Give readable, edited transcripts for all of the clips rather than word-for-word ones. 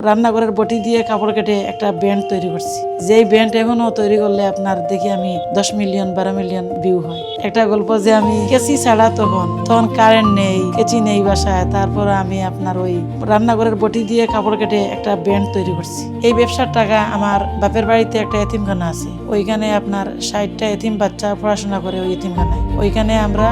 রান্নাঘরের বটি দিয়ে কাপড় কেটে একটা ব্যান্ড তৈরি করছি, যেই ব্যান্ড এখনো তৈরি করলে আপনার দেখি আমি 10 মিলিয়ন 12 মিলিয়ন ভিউ হয়। একটা গল্প যে আমি কেচি ছাড়া তখন কারেন্ট নেই, কেচি নেই বাসায়, তারপর আমি আপনার ওই রান্নাঘরের বটি দিয়ে কাপড় কেটে একটা ব্যান্ড তৈরি করছি। এই ব্যবসার টাকা আমার বাপের বাড়িতে একটা এতিমখানা আছে, ওইখানে আপনার 60টা এতিম বাচ্চা পড়াশোনা করে ওই এতিমখানায়। ওইখানে আমরা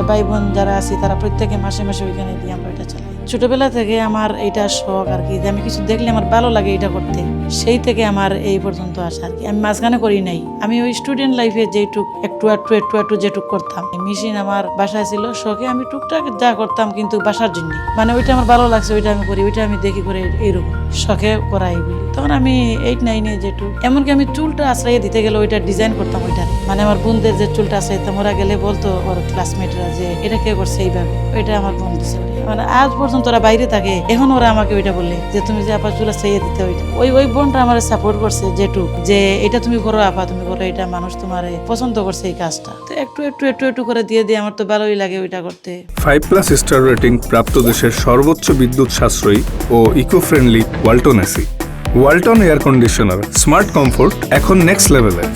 ভাই বোন যারা আছি তারা প্রত্যেকে মাসে মাসে ওইখানে দিয়ে আমরা এটা চালাই। ছোটবেলা থেকে আমার এইটা শখ আর কি, যে আমি কিছু দেখলে আমার ভালো লাগে এটা করতে, সেই থেকে আমার এই পর্যন্ত আসা আর কি। আমি মাঝখানে করি নাই, আমি ওই স্টুডেন্ট লাইফে যেটুক একটু যেটুক করতাম। মেশিন আমার বাসায় ছিল, শখে আমি টুকটাক যা করতাম কিন্তু বাসার জন্য, মানে ওইটা আমার ভালো লাগছে, ওইটা আমি করি, ওইটা আমি দেখি করে এইরকম শখে করা এইগুলি। তখন আমি 8, 9 যেটুক, এমনকি আমি চুলটা আশ্রয় দিতে গেলে ওইটা ডিজাইন করতাম, ওইটা মানে আমার বোনদের যে চুলটা আশ্রয়তাম, ওরা গেলে বলতো ওর ক্লাসমেটরা যে এটা কে করছে এইভাবে, ওইটা আমার বোন দিচ্ছে। মানে আজ পর্যন্ত ওরা বাইরে থাকে, এখন ওরা আমাকে ওইটা বলে যে তুমি যে আপা চুলা চাইয়ে দিতে, ওইটা ওই বোনটা আমার সাপোর্ট করছে যেটুক, যে এটা তুমি করো আপা, তুমি করো, এটা মানুষ তোমার পছন্দ করছে এই কাজটা। তো একটু করে দিয়ে আমার তো ভালোই লাগে ওইটা করতে। 5+ স্টার রেটিং প্রাপ্ত দেশের সর্বোচ্চ বিদ্যুৎ সাশ্রয়ী ও eco friendly Walton AC. Walton air conditioner, smart comfort এখন নেক্সট লেভেলে।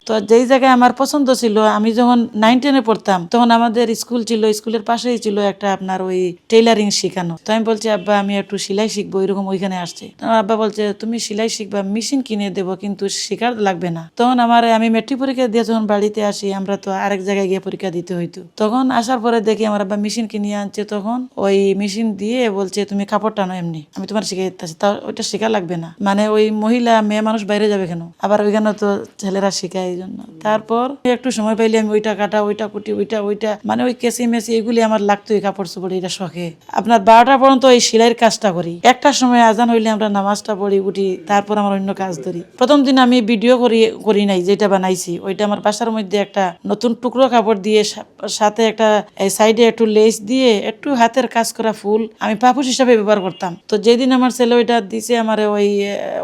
তো যেই জায়গায় আমার পছন্দ ছিল, আমি যখন 9, 10-এ পড়তাম তখন আমাদের স্কুল ছিল, স্কুলের পাশেই ছিল একটা আপনার ওই টেইলারিং শেখানো। তো আমি বলছি আব্বা আমি একটু সেলাই শিখবো, এরকম ওইখানে আসছে। আব্বা বলছে তুমি সেলাই শিখবা, মেশিন কিনে দেবো কিন্তু শেখার লাগবে না। তখন আমি মেট্রিক পরীক্ষা দিয়ে যখন বাড়িতে আসি, আমরা তো আরেক জায়গায় গিয়ে পরীক্ষা দিতে হইতো, তখন আসার পরে দেখি আমার আব্বা মেশিন কিনে আনছে। তখন ওই মেশিন দিয়ে বলছে তুমি কাপড় টানো, এমনি আমি তোমার শিখে দিতেছি, তা ওইটা শেখা লাগবে না, মানে ওই মেয়ে মানুষ বাইরে যাবে কেন, আবার ওইখানে তো ছেলেরা শেখায়। জন্য তারপর একটু সময় পাইলে আমি ওইটা কাটা, ওইটা কুটি, ওইটা মানে ওই কেসি মেসি এগুলি আমার লাগতো, এই কাপড় চোপড় এটা শখে। আপনার 12টা পর্যন্ত এই সেলাইয়ের কাজটা করি, একটার সময় আজান হইলে আমরা নামাজটা পড়ি, উঠি, তারপর আমার অন্য কাজ ধরি। প্রথম দিন আমি ভিডিও করি নাই, যেটা বানাইছি ওইটা আমার বাসার মধ্যে একটা নতুন টুকরো কাপড় দিয়ে, সাথে একটা সাইডে একটু লেস দিয়ে একটু হাতের কাজ করা ফুল আমি পাপুস হিসাবে ব্যবহার করতাম। তো যেদিন আমার ছেলে ওইটা দিছে আমার ওই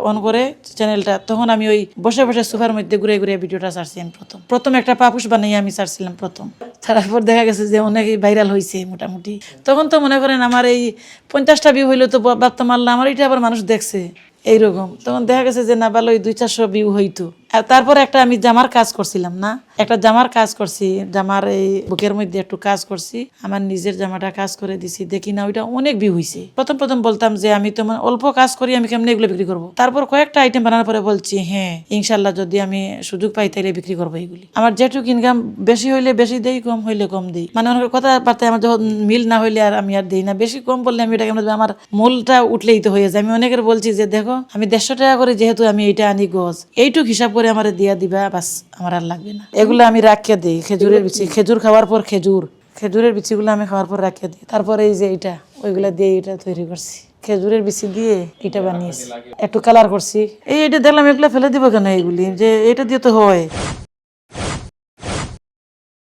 অন করে চ্যানেলটা, তখন আমি ওই বসে সোফার মধ্যে ঘুরে ভিডিওটা ছাড়ছি। প্রথম একটা পাপুস বানিয়ে আমি ছাড়ছিলাম প্রথম, তারপর দেখা গেছে যে অনেকই ভাইরাল হয়েছে মোটামুটি। তখন তো মনে করেন আমার এই 50টা ভিউ হইলো, তো ভাবতাম আল্লাহ আমার এটা আবার মানুষ দেখছে এইরকম। তখন দেখা গেছে যে না ভালো, ওই 200-400 ভিউ হইতো। আর তারপরে একটা আমি জামার কাজ করছিলাম না, একটা জামার কাজ করছি, জামার এই বুকের মধ্যে একটু কাজ করছি, আমার নিজের জামাটা কাজ করে দিছি, দেখি না ওইটা অনেক ভিউ হয়েছে। প্রথম বলতাম যে আমি তো অল্প কাজ করি, আমি কেমনে এগুলো বিক্রি করবো। তারপর কয়েকটা আইটেম বানানোর পরে বলছি হ্যাঁ ইনশাল্লাহ যদি আমি সুযোগ পাই তাইলে বিক্রি করবো এগুলি। আমার যেটুকু ইনকাম বেশি হইলে বেশি দেই, কম হইলে কম দেই, মানে অনেক কথাবার্তায় আমার যখন মিল না হইলে আর আমি আর দিই না। বেশি কম বললে আমি এটাকে আমার মূলটা উঠলেই তো হয়ে যায়। আমি অনেকের বলছি যে দেখো আমি 150 টাকা করে যেহেতু আমি এইটা আনি গজ, এইটুক হিসাব করে আমার দিয়া দিবা, বাস আমার আর লাগবে না। এগুলো আমি রাখিয়ে দিই, খেজুরের বিচি, খেজুর খাওয়ার পর খেজুরের বিচিগুলো আমি খাওয়ার পর রাখিয়ে দিই। তারপরে এই যে এইটা ওইগুলা দিয়ে এটা তৈরি করছি, খেজুরের বিচি দিয়ে এটা বানিয়েছি, একটু কালার করছি। এইটা দেখলাম এগুলো ফেলে দিব কেন, এইগুলি যে এটা দিয়ে তো হয়।